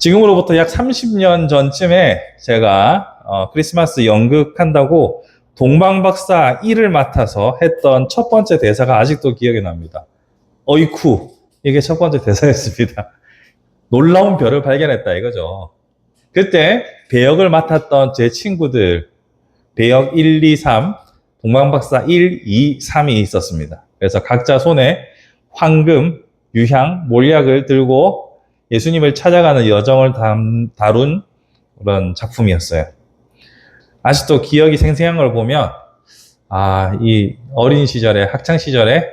지금으로부터 약 30년 전쯤에 제가 크리스마스 연극한다고 동방박사 1을 맡아서 했던 첫 번째 대사가 아직도 기억이 납니다. 어이쿠, 이게 첫 번째 대사였습니다. 놀라운 별을 발견했다 이거죠. 그때 배역을 맡았던 제 친구들, 배역 1, 2, 3, 동방박사 1, 2, 3이 있었습니다. 그래서 각자 손에 황금, 유향, 몰약을 들고 예수님을 찾아가는 여정을 다룬 그런 작품이었어요. 아직도 기억이 생생한 걸 보면 이 어린 시절에, 학창 시절에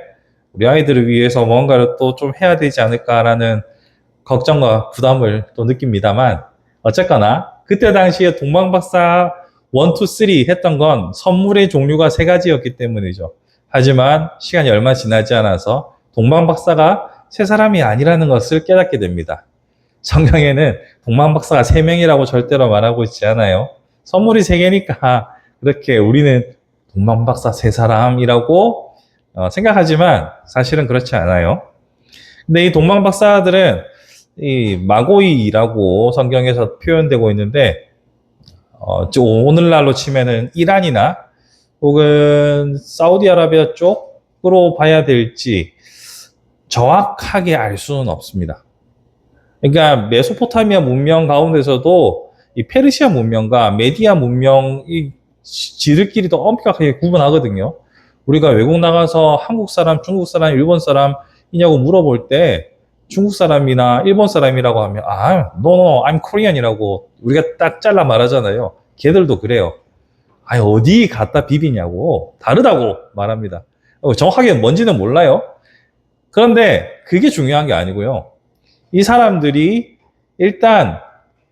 우리 아이들을 위해서 뭔가를 또 좀 해야 되지 않을까라는 걱정과 부담을 또 느낍니다만, 어쨌거나 그때 당시에 동방박사 1, 2, 3 했던 건 선물의 종류가 3가지였기 때문이죠. 하지만 시간이 얼마 지나지 않아서 동방박사가 세 사람이 아니라는 것을 깨닫게 됩니다. 성경에는 동방박사가 3명이라고 절대로 말하고 있지 않아요. 선물이 3개니까 그렇게 우리는 동방박사 3사람이라고 생각하지만 사실은 그렇지 않아요. 근데 이 동방박사들은 이 마고이라고 성경에서 표현되고 있는데, 오늘날로 치면은 이란이나 혹은 사우디아라비아 쪽으로 봐야 될지 정확하게 알 수는 없습니다. 그러니까 메소포타미아 문명 가운데서도 이 페르시아 문명과 메디아 문명이 지들끼리도 엄격하게 구분하거든요. 우리가 외국 나가서 한국 사람, 중국 사람, 일본 사람이냐고 물어볼 때 중국 사람이나 일본 사람이라고 하면 no, I'm Korean이라고 우리가 딱 잘라 말하잖아요. 걔들도 그래요. 어디 갖다 비비냐고 다르다고 말합니다. 정확하게 뭔지는 몰라요. 그런데 그게 중요한 게 아니고요. 이 사람들이 일단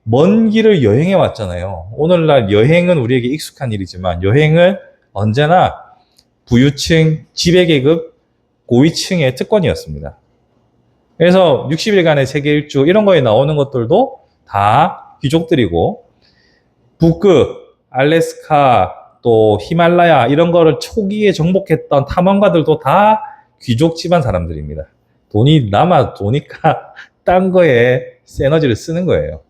먼 길을 여행해 왔잖아요. 오늘날 여행은 우리에게 익숙한 일이지만 여행은 언제나 부유층, 지배계급, 고위층의 특권이었습니다. 그래서 60일간의 세계 일주 이런 거에 나오는 것들도 다 귀족들이고, 북극, 알래스카, 또 히말라야 이런 거를 초기에 정복했던 탐험가들도 다 귀족 집안 사람들입니다. 돈이 남아 도니까 딴 거에 에너지를 쓰는 거예요.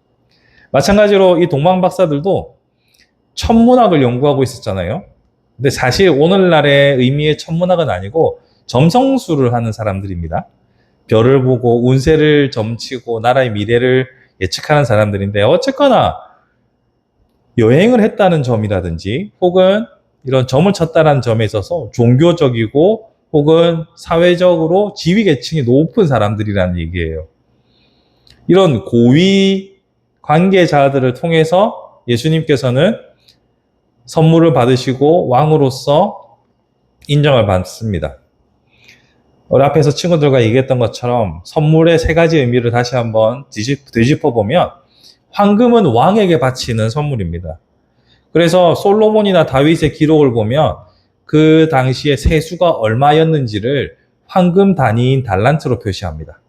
마찬가지로 이 동방박사들도 천문학을 연구하고 있었잖아요. 근데 사실 오늘날의 의미의 천문학은 아니고 점성술을 하는 사람들입니다. 별을 보고 운세를 점치고 나라의 미래를 예측하는 사람들인데, 어쨌거나 여행을 했다는 점이라든지 혹은 이런 점을 쳤다는 점에 있어서 종교적이고 혹은 사회적으로 지위계층이 높은 사람들이라는 얘기예요. 이런 고위 관계자들을 통해서 예수님께서는 선물을 받으시고 왕으로서 인정을 받습니다. 우리 앞에서 친구들과 얘기했던 것처럼 선물의 3가지 의미를 다시 한번 되짚어보면, 황금은 왕에게 바치는 선물입니다. 그래서 솔로몬이나 다윗의 기록을 보면 그 당시에 세수가 얼마였는지를 황금 단위인 달란트로 표시합니다.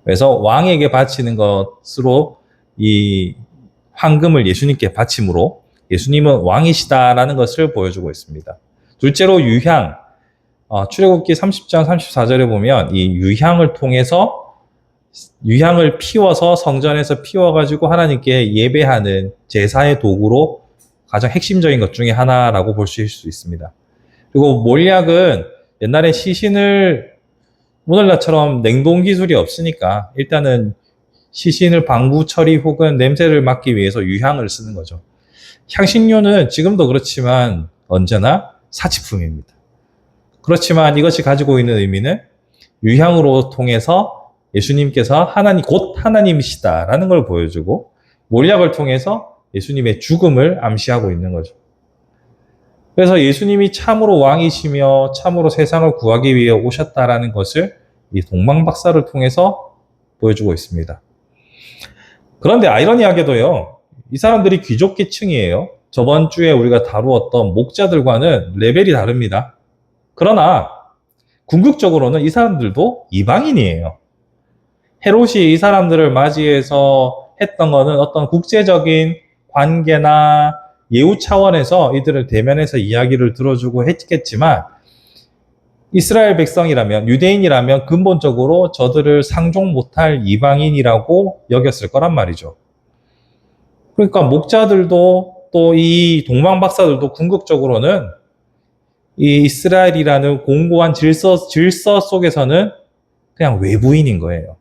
그래서 왕에게 바치는 것으로 이 황금을 예수님께 바침으로 예수님은 왕이시다라는 것을 보여주고 있습니다. 둘째로 유향, 출애굽기 30장 34절에 보면 이 유향을 통해서 유향을 피워서 성전에서 피워가지고 하나님께 예배하는 제사의 도구로 가장 핵심적인 것 중에 하나라고 볼 수 있습니다. 그리고 몰약은 옛날에 시신을 오늘날처럼 냉동 기술이 없으니까 일단은 시신을 방부 처리 혹은 냄새를 막기 위해서 유향을 쓰는 거죠. 향신료는 지금도 그렇지만 언제나 사치품입니다. 그렇지만 이것이 가지고 있는 의미는 유향으로 통해서 예수님께서 곧 하나님이시다라는 걸 보여주고, 몰약을 통해서 예수님의 죽음을 암시하고 있는 거죠. 그래서 예수님이 참으로 왕이시며 참으로 세상을 구하기 위해 오셨다라는 것을 이 동방박사를 통해서 보여주고 있습니다. 그런데 아이러니하게도요, 이 사람들이 귀족계층이에요. 저번 주에 우리가 다루었던 목자들과는 레벨이 다릅니다. 그러나 궁극적으로는 이 사람들도 이방인이에요. 헤롯이 이 사람들을 맞이해서 했던 거는 어떤 국제적인 관계나 예우 차원에서 이들을 대면해서 이야기를 들어주고 했겠지만, 이스라엘 백성이라면, 유대인이라면 근본적으로 저들을 상종 못할 이방인이라고 여겼을 거란 말이죠. 그러니까 목자들도 또 이 동방박사들도 궁극적으로는 이 이스라엘이라는 공고한 질서 속에서는 그냥 외부인인 거예요.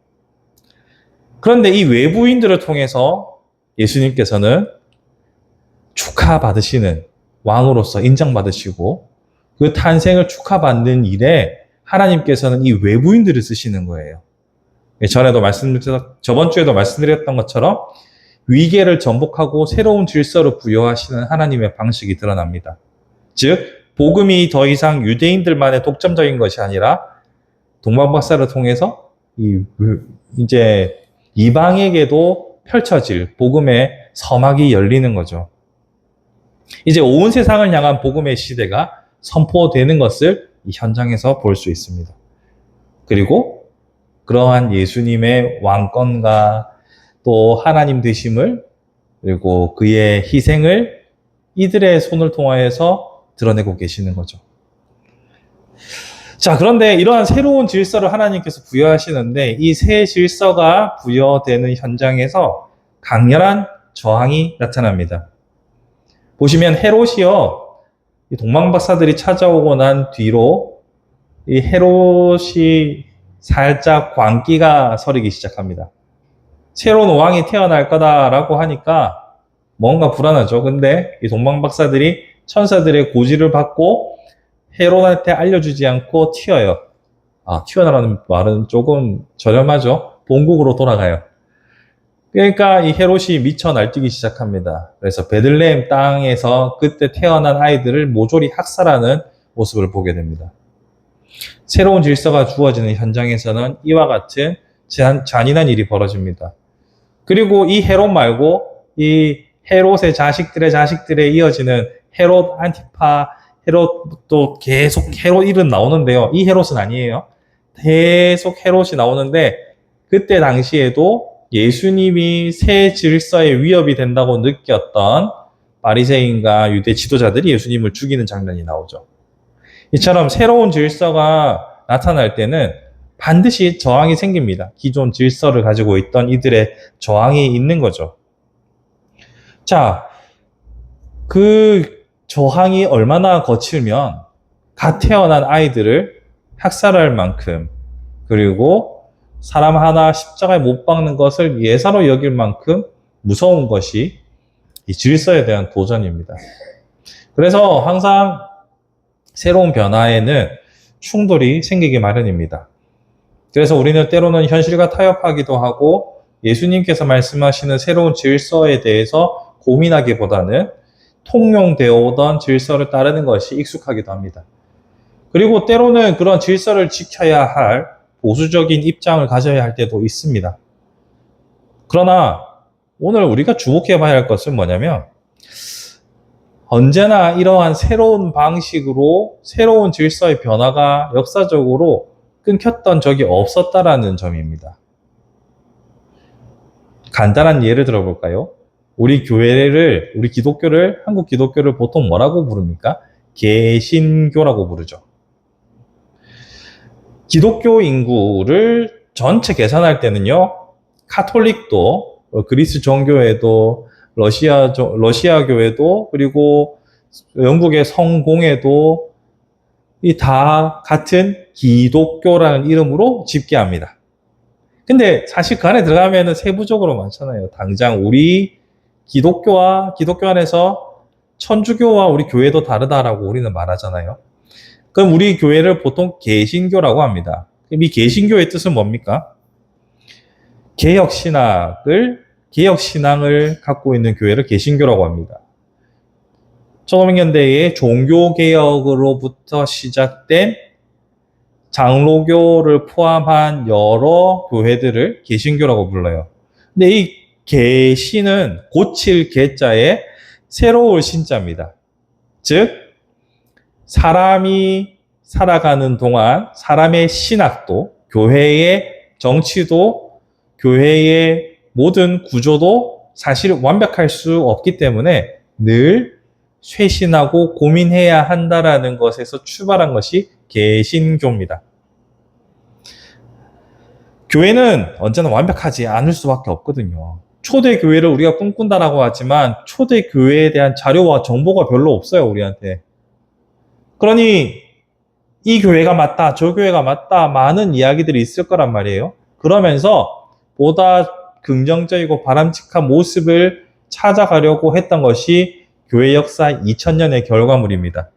그런데 이 외부인들을 통해서 예수님께서는 축하받으시는 왕으로서 인정받으시고 그 탄생을 축하받는 일에 하나님께서는 이 외부인들을 쓰시는 거예요. 저번 주에도 말씀드렸던 것처럼 위계를 전복하고 새로운 질서를 부여하시는 하나님의 방식이 드러납니다. 즉, 복음이 더 이상 유대인들만의 독점적인 것이 아니라 동방박사를 통해서 이제 이방에게도 펼쳐질 복음의 서막이 열리는 거죠. 이제 온 세상을 향한 복음의 시대가 선포되는 것을 이 현장에서 볼 수 있습니다. 그리고 그러한 예수님의 왕권과 또 하나님 되심을 그리고 그의 희생을 이들의 손을 통하여서 드러내고 계시는 거죠. 자, 그런데 이러한 새로운 질서를 하나님께서 부여하시는데 이 새 질서가 부여되는 현장에서 강렬한 저항이 나타납니다. 보시면 헤롯이요, 이 동방박사들이 찾아오고 난 뒤로 이 헤롯이 살짝 광기가 서리기 시작합니다. 새로운 왕이 태어날 거다라고 하니까 뭔가 불안하죠. 근데 이 동방박사들이 천사들의 고지를 받고 헤롯한테 알려주지 않고 튀어요. 튀어나라는 말은 조금 저렴하죠. 본국으로 돌아가요. 그러니까 이 헤롯이 미쳐 날뛰기 시작합니다. 그래서 베들레헴 땅에서 그때 태어난 아이들을 모조리 학살하는 모습을 보게 됩니다. 새로운 질서가 주어지는 현장에서는 이와 같은 잔인한 일이 벌어집니다. 그리고 이 헤롯 말고 이 헤롯의 자식들에 이어지는 헤롯 안티파, 헤롯 또 계속 헤롯 이름 나오는데요. 이 헤롯은 아니에요. 계속 헤롯이 나오는데 그때 당시에도 예수님이 새 질서의 위협이 된다고 느꼈던 바리새인과 유대 지도자들이 예수님을 죽이는 장면이 나오죠. 이처럼 새로운 질서가 나타날 때는 반드시 저항이 생깁니다. 기존 질서를 가지고 있던 이들의 저항이 있는 거죠. 자, 그 저항이 얼마나 거칠면 갓 태어난 아이들을 학살할 만큼 그리고 사람 하나 십자가에 못 박는 것을 예사로 여길 만큼 무서운 것이 이 질서에 대한 도전입니다. 그래서 항상 새로운 변화에는 충돌이 생기기 마련입니다. 그래서 우리는 때로는 현실과 타협하기도 하고 예수님께서 말씀하시는 새로운 질서에 대해서 고민하기보다는 통용되어 오던 질서를 따르는 것이 익숙하기도 합니다. 그리고 때로는 그런 질서를 지켜야 할 보수적인 입장을 가져야 할 때도 있습니다. 그러나 오늘 우리가 주목해 봐야 할 것은 뭐냐면 언제나 이러한 새로운 방식으로 새로운 질서의 변화가 역사적으로 끊겼던 적이 없었다라는 점입니다. 간단한 예를 들어볼까요? 우리 기독교를, 한국 기독교를 보통 뭐라고 부릅니까? 개신교라고 부르죠. 기독교 인구를 전체 계산할 때는요, 카톨릭도, 그리스 정교회도, 러시아 교회도, 그리고 영국의 성공회도 이 다 같은 기독교라는 이름으로 집계합니다. 근데 사실 그 안에 들어가면 세부적으로 많잖아요. 당장 우리 기독교 안에서 천주교와 우리 교회도 다르다라고 우리는 말하잖아요. 그럼 우리 교회를 보통 개신교라고 합니다. 그럼 이 개신교의 뜻은 뭡니까? 개혁신앙을 갖고 있는 교회를 개신교라고 합니다. 1900년대에 종교개혁으로부터 시작된 장로교를 포함한 여러 교회들을 개신교라고 불러요. 근데 이 개신은 고칠 개자에 새로울 신자입니다. 즉, 사람이 살아가는 동안 사람의 신학도, 교회의 정치도, 교회의 모든 구조도 사실 완벽할 수 없기 때문에 늘 쇄신하고 고민해야 한다라는 것에서 출발한 것이 개신교입니다. 교회는 언제나 완벽하지 않을 수밖에 없거든요. 초대교회를 우리가 꿈꾼다라고 하지만 초대교회에 대한 자료와 정보가 별로 없어요, 우리한테. 그러니 이 교회가 맞다, 저 교회가 맞다, 많은 이야기들이 있을 거란 말이에요. 그러면서 보다 긍정적이고 바람직한 모습을 찾아가려고 했던 것이 교회 역사 2000년의 결과물입니다.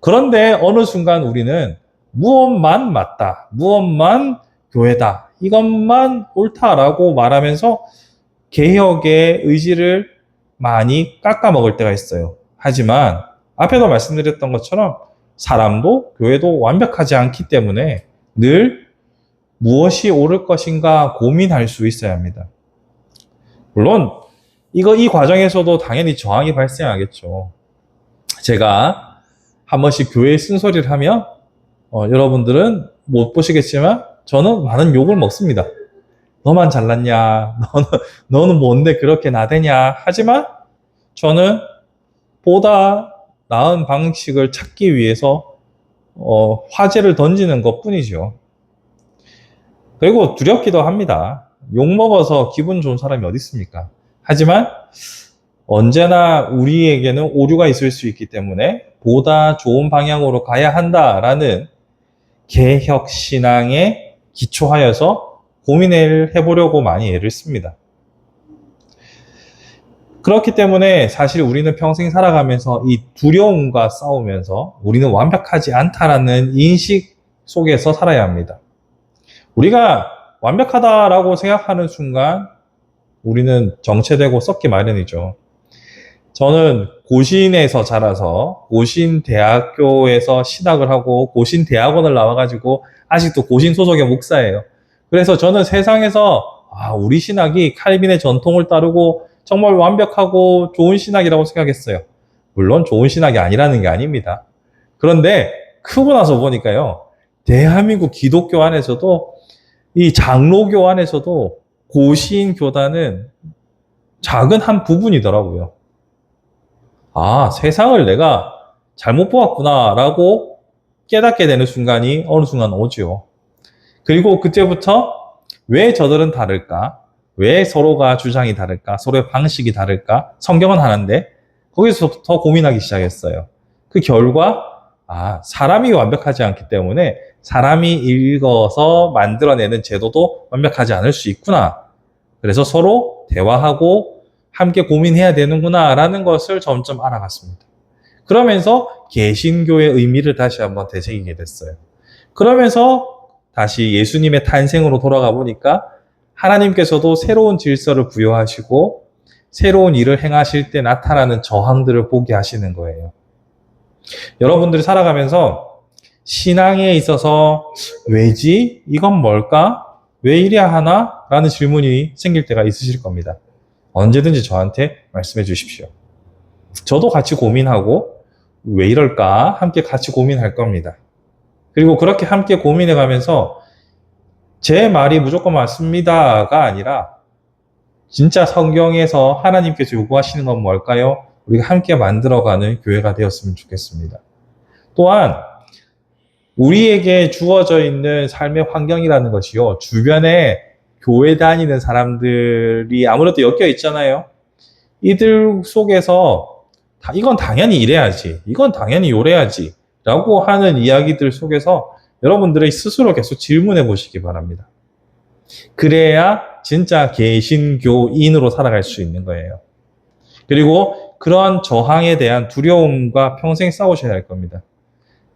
그런데 어느 순간 우리는 무엇만 맞다, 무엇만 교회다, 이것만 옳다라고 말하면서 개혁의 의지를 많이 깎아먹을 때가 있어요. 하지만 앞에도 말씀드렸던 것처럼 사람도 교회도 완벽하지 않기 때문에 늘 무엇이 옳을 것인가 고민할 수 있어야 합니다. 물론 이 과정에서도 당연히 저항이 발생하겠죠. 제가 한 번씩 교회에 쓴소리를 하면 여러분들은 못 보시겠지만 저는 많은 욕을 먹습니다. 너만 잘났냐, 너는 뭔데 그렇게 나대냐. 하지만 저는 보다 나은 방식을 찾기 위해서 화제를 던지는 것 뿐이죠. 그리고 두렵기도 합니다. 욕먹어서 기분 좋은 사람이 어디 있습니까? 하지만 언제나 우리에게는 오류가 있을 수 있기 때문에 보다 좋은 방향으로 가야 한다라는 개혁신앙에 기초하여서 고민을 해보려고 많이 애를 씁니다. 그렇기 때문에 사실 우리는 평생 살아가면서 이 두려움과 싸우면서 우리는 완벽하지 않다라는 인식 속에서 살아야 합니다. 우리가 완벽하다라고 생각하는 순간 우리는 정체되고 썩기 마련이죠. 저는 고신에서 자라서 고신대학교에서 신학을 하고 고신대학원을 나와가지고 아직도 고신 소속의 목사예요. 그래서 저는 세상에서 우리 신학이 칼빈의 전통을 따르고 정말 완벽하고 좋은 신학이라고 생각했어요. 물론 좋은 신학이 아니라는 게 아닙니다. 그런데 크고 나서 보니까요. 대한민국 기독교 안에서도 이 장로교 안에서도 고신교단은 작은 한 부분이더라고요. 세상을 내가 잘못 보았구나라고 깨닫게 되는 순간이 어느 순간 오죠. 그리고 그때부터 왜 저들은 다를까? 왜 서로가 주장이 다를까? 서로의 방식이 다를까? 성경은 하나인데 거기서부터 고민하기 시작했어요. 그 결과 사람이 완벽하지 않기 때문에 사람이 읽어서 만들어내는 제도도 완벽하지 않을 수 있구나. 그래서 서로 대화하고 함께 고민해야 되는구나 라는 것을 점점 알아갔습니다. 그러면서 개신교의 의미를 다시 한번 되새기게 됐어요. 그러면서 다시 예수님의 탄생으로 돌아가 보니까 하나님께서도 새로운 질서를 부여하시고 새로운 일을 행하실 때 나타나는 저항들을 보게 하시는 거예요. 여러분들이 살아가면서 신앙에 있어서 왜지? 이건 뭘까? 왜 이래야 하나? 라는 질문이 생길 때가 있으실 겁니다. 언제든지 저한테 말씀해 주십시오. 저도 같이 고민하고 왜 이럴까? 함께 같이 고민할 겁니다. 그리고 그렇게 함께 고민해 가면서 제 말이 무조건 맞습니다가 아니라 진짜 성경에서 하나님께서 요구하시는 건 뭘까요? 우리가 함께 만들어가는 교회가 되었으면 좋겠습니다. 또한 우리에게 주어져 있는 삶의 환경이라는 것이요. 주변에 교회 다니는 사람들이 아무래도 엮여 있잖아요. 이들 속에서 이건 당연히 이래야지, 이건 당연히 요래야지 라고 하는 이야기들 속에서 여러분들의 스스로 계속 질문해 보시기 바랍니다. 그래야 진짜 개신교인으로 살아갈 수 있는 거예요. 그리고 그러한 저항에 대한 두려움과 평생 싸우셔야 할 겁니다.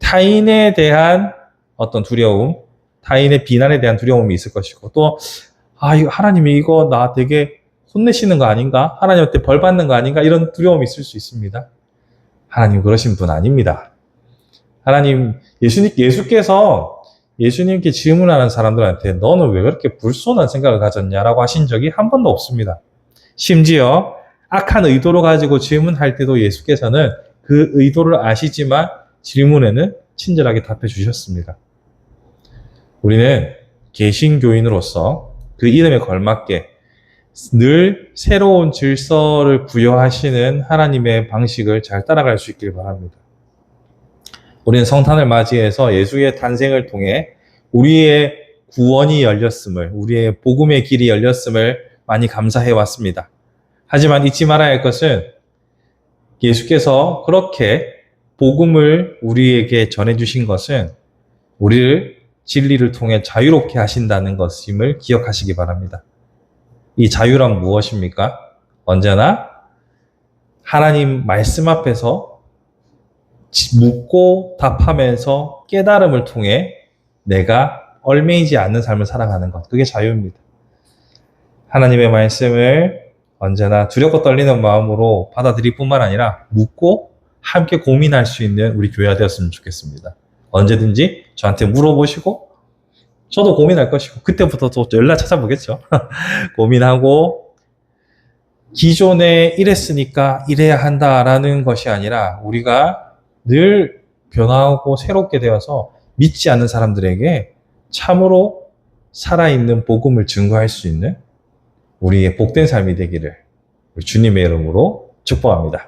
타인에 대한 어떤 두려움, 타인의 비난에 대한 두려움이 있을 것이고 또 하나님이 이거 나 되게 혼내시는 거 아닌가? 하나님한테 벌 받는 거 아닌가? 이런 두려움이 있을 수 있습니다. 하나님 그러신 분 아닙니다. 하나님, 예수께서 예수님께 질문하는 사람들한테 너는 왜 그렇게 불손한 생각을 가졌냐라고 하신 적이 한 번도 없습니다. 심지어 악한 의도로 가지고 질문할 때도 예수께서는 그 의도를 아시지만 질문에는 친절하게 답해 주셨습니다. 우리는 개신교인으로서 그 이름에 걸맞게 늘 새로운 질서를 부여하시는 하나님의 방식을 잘 따라갈 수 있길 바랍니다. 우리는 성탄을 맞이해서 예수의 탄생을 통해 우리의 구원이 열렸음을, 우리의 복음의 길이 열렸음을 많이 감사해 왔습니다. 하지만 잊지 말아야 할 것은 예수께서 그렇게 복음을 우리에게 전해주신 것은 우리를 진리를 통해 자유롭게 하신다는 것임을 기억하시기 바랍니다. 이 자유란 무엇입니까? 언제나 하나님 말씀 앞에서 묻고 답하면서 깨달음을 통해 내가 얽매이지 않는 삶을 살아가는 것. 그게 자유입니다. 하나님의 말씀을 언제나 두렵고 떨리는 마음으로 받아들일 뿐만 아니라 묻고 함께 고민할 수 있는 우리 교회가 되었으면 좋겠습니다. 언제든지 저한테 물어보시고 저도 고민할 것이고 그때부터 또 연락 찾아보겠죠. 고민하고 기존에 이랬으니까 이래야 한다라는 것이 아니라 우리가 늘 변화하고 새롭게 되어서 믿지 않는 사람들에게 참으로 살아있는 복음을 증거할 수 있는 우리의 복된 삶이 되기를 우리 주님의 이름으로 축복합니다.